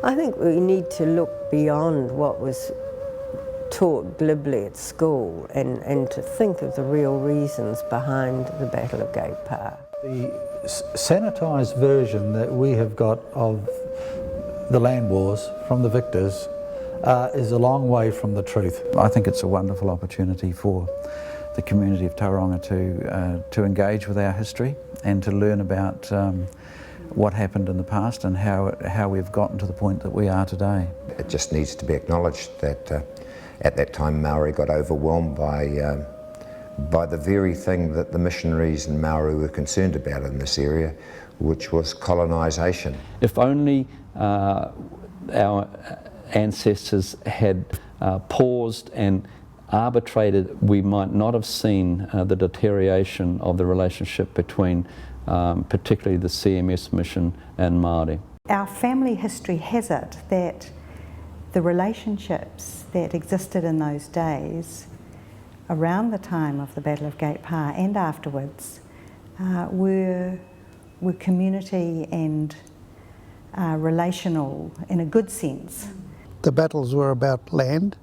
I think we need to look beyond what was taught glibly at school and to think of the real reasons behind the Battle of Gate Pa. The sanitised version that we have got of the land wars from the victors is a long way from the truth. I think it's a wonderful opportunity for the community of Tauranga to engage with our history and to learn about what happened in the past and how we've gotten to the point that we are today. It just needs to be acknowledged that at that time Maori got overwhelmed by the very thing that the missionaries and Maori were concerned about in this area, which was colonisation. If only our ancestors had paused and arbitrated, we might not have seen the deterioration of the relationship between particularly the CMS mission and Māori. Our family history has it that the relationships that existed in those days around the time of the Battle of Gate Pa and afterwards were community and relational in a good sense. The battles were about land,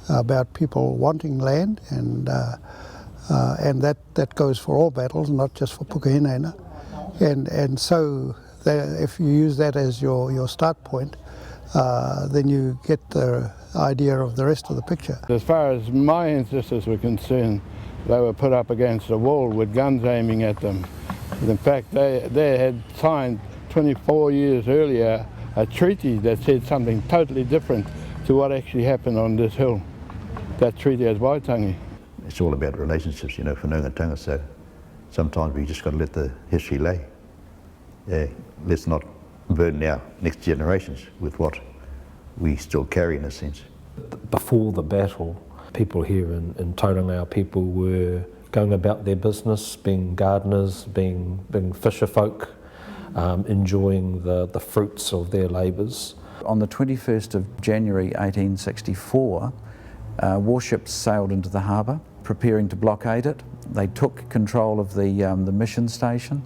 about people wanting land, and that goes for all battles, not just for Pukehinahina. And so if you use that as your start point, then you get the idea of the rest of the picture. As far as my ancestors were concerned, they were put up against a wall with guns aiming at them. In fact, they had signed 24 years earlier a treaty that said something totally different to what actually happened on this hill. That treaty is Waitangi. It's all about relationships, you know, for Whangatanga, so sometimes we just got to let the history lay. Let's not burden our next generations with what we still carry in a sense. Before the battle, people here in Tauranga, our people were going about their business, being gardeners, being fisher folk, enjoying the fruits of their labours. On the 21st of January 1864, warships sailed into the harbour, preparing to blockade it. They took control of the mission station,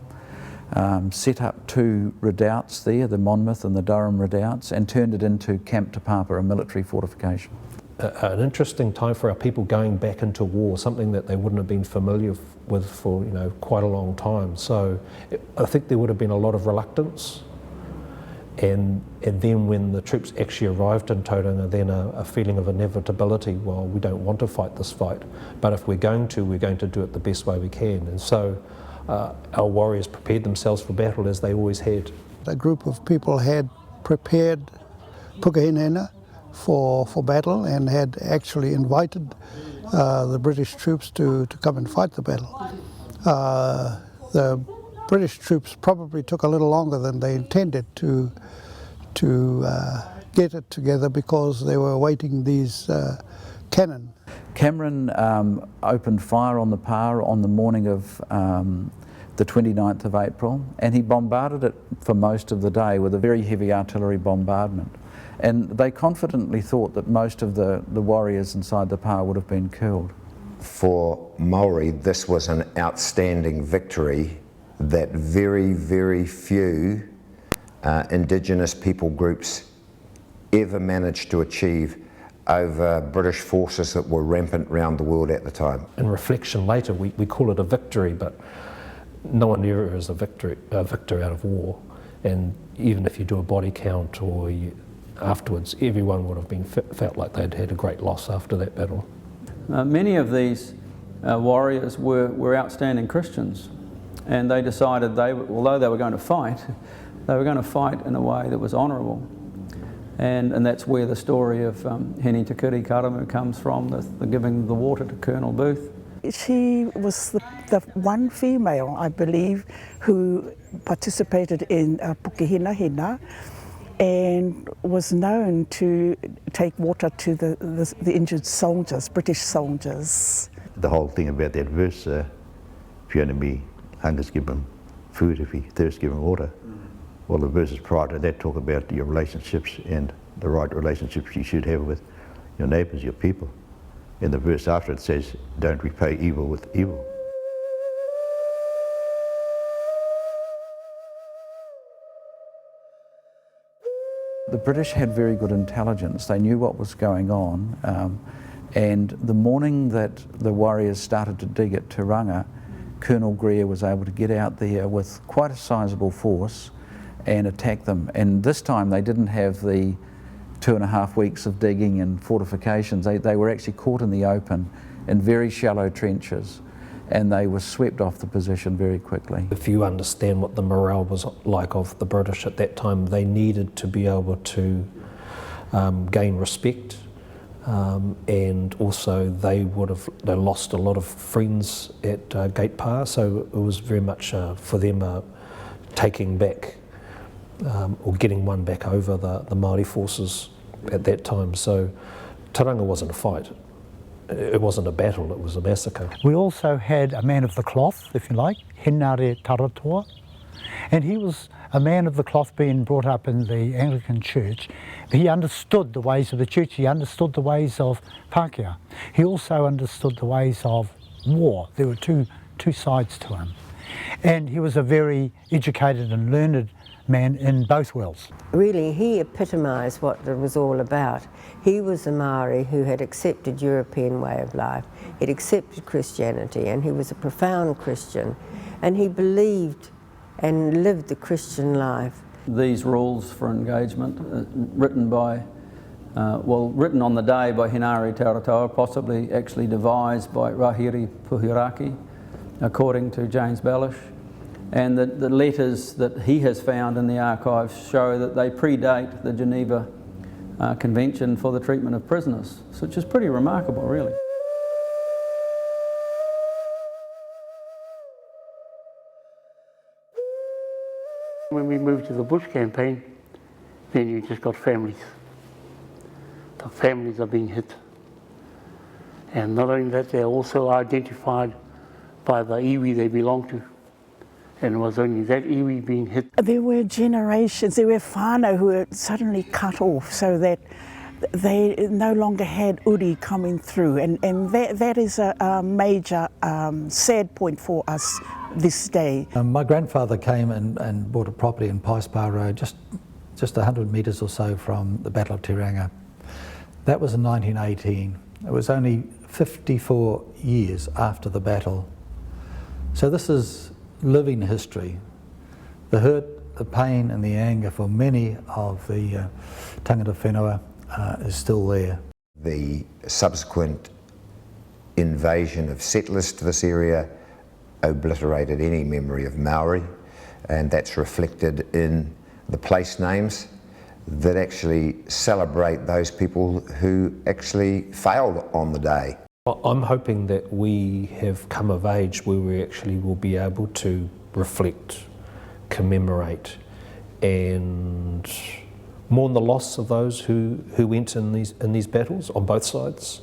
set up two redoubts there, the Monmouth and the Durham redoubts, and turned it into Camp Te Papa, a military fortification. An interesting time for our people going back into war, something that they wouldn't have been familiar with for quite a long time. So I think there would have been a lot of reluctance, and then when the troops actually arrived in Tauranga, then a feeling of inevitability. Well, we don't want to fight this fight, but if we're going to do it the best way we can. And so our warriors prepared themselves for battle as they always had. A group of people had prepared Pukehinahina for battle and had actually invited the British troops to come and fight the battle. The British troops probably took a little longer than they intended to get it together because they were awaiting these cannon. Cameron opened fire on the Pa on the morning of the 29th of April, and he bombarded it for most of the day with a very heavy artillery bombardment. And they confidently thought that most of the warriors inside the Pa would have been killed. For Maori, this was an outstanding victory that very, very few Indigenous people groups ever managed to achieve over British forces that were rampant around the world at the time. In reflection later, we call it a victory, but no one ever is a victor out of war. And even if you do a body count or afterwards, everyone would have been felt like they'd had a great loss after that battle. Many of these warriors were outstanding Christians, and they decided although they were going to fight in a way that was honourable. And that's where the story of Hene Te Kiri Karamu comes from, the giving the water to Colonel Booth. She was the one female, I believe, who participated in Pukehinahina and was known to take water to the injured soldiers, British soldiers. The whole thing about that verse, if your enemy hungers, give him food, if he thirsts, give him water. Well, the verses prior to that talk about your relationships and the right relationships you should have with your neighbours, your people. In the verse after it says, don't repay evil with evil. The British had very good intelligence. They knew what was going on, and the morning that the warriors started to dig at Tauranga, Colonel Greer was able to get out there with quite a sizable force and attack them. And this time they didn't have the 2.5 weeks of digging and fortifications. They were actually caught in the open in very shallow trenches, and they were swept off the position very quickly. If you understand what the morale was like of the British at that time, they needed to be able to gain respect, and also they lost a lot of friends at Gate Pa, so it was very much for them taking back or getting one back over the Māori forces at that time. So Tauranga wasn't a fight. It wasn't a battle, it was a massacre. We also had a man of the cloth, if you like, Henare Taratoa, and he was a man of the cloth being brought up in the Anglican Church. He understood the ways of the church, he understood the ways of Pākehā. He also understood the ways of war. There were two sides to him. And he was a very educated and learned man in both worlds. Really, he epitomised what it was all about. He was a Maori who had accepted European way of life, he'd accepted Christianity, and he was a profound Christian, and he believed and lived the Christian life. These rules for engagement, written on the day by Henare Taratoa, possibly actually devised by Rahiri Puhiraki, according to James Bellish. And the letters that he has found in the archives show that they predate the Geneva Convention for the Treatment of Prisoners, which is pretty remarkable, really. When we moved to the Bush campaign, then you just got families. The families are being hit. And not only that, they're also identified by the iwi they belong to. And it was only that iwi being hit. There were generations, there were whānau who were suddenly cut off so that they no longer had uri coming through, and that is a major sad point for us this day. My grandfather came and bought a property in Paispa Road, just 100 metres or so from the Battle of Tauranga. That was in 1918. It was only 54 years after the battle. So this is living history. The hurt, the pain and the anger for many of the tangata whenua is still there. The subsequent invasion of settlers to this area obliterated any memory of Maori, and that's reflected in the place names that actually celebrate those people who actually failed on the day. I'm hoping that we have come of age where we actually will be able to reflect, commemorate, and mourn the loss of those who went in these battles on both sides,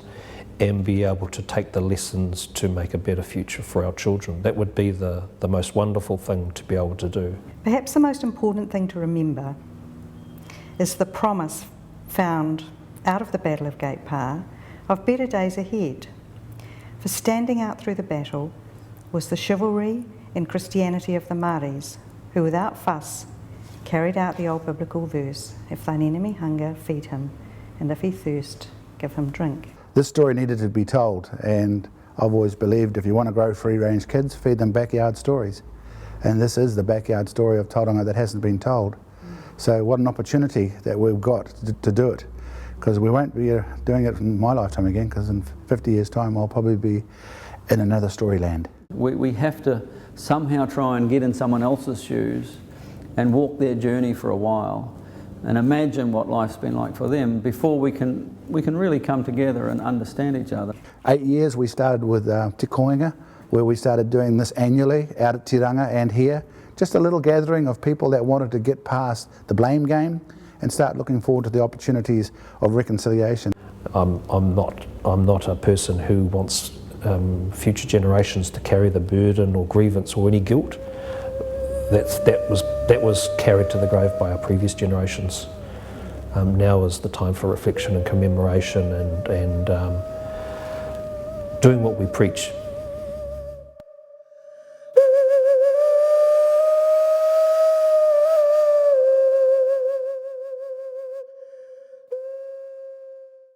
and be able to take the lessons to make a better future for our children. That would be the most wonderful thing to be able to do. Perhaps the most important thing to remember is the promise found out of the Battle of Gate Pa of better days ahead. For standing out through the battle was the chivalry and Christianity of the Māoris, who without fuss carried out the old biblical verse, if thine enemy hunger, feed him, and if he thirst, give him drink. This story needed to be told, and I've always believed if you want to grow free-range kids, feed them backyard stories. And this is the backyard story of Tauranga that hasn't been told. So what an opportunity that we've got to do it, because we won't be doing it in my lifetime again, because in 50 years' time I'll probably be in another storyland. We have to somehow try and get in someone else's shoes and walk their journey for a while and imagine what life's been like for them before we can really come together and understand each other. 8 years we started with Te Koinga, where we started doing this annually out at Tauranga and here. Just a little gathering of people that wanted to get past the blame game and start looking forward to the opportunities of reconciliation. I'm not a person who wants future generations to carry the burden or grievance or any guilt. That was carried to the grave by our previous generations. Now is the time for reflection and commemoration and doing what we preach.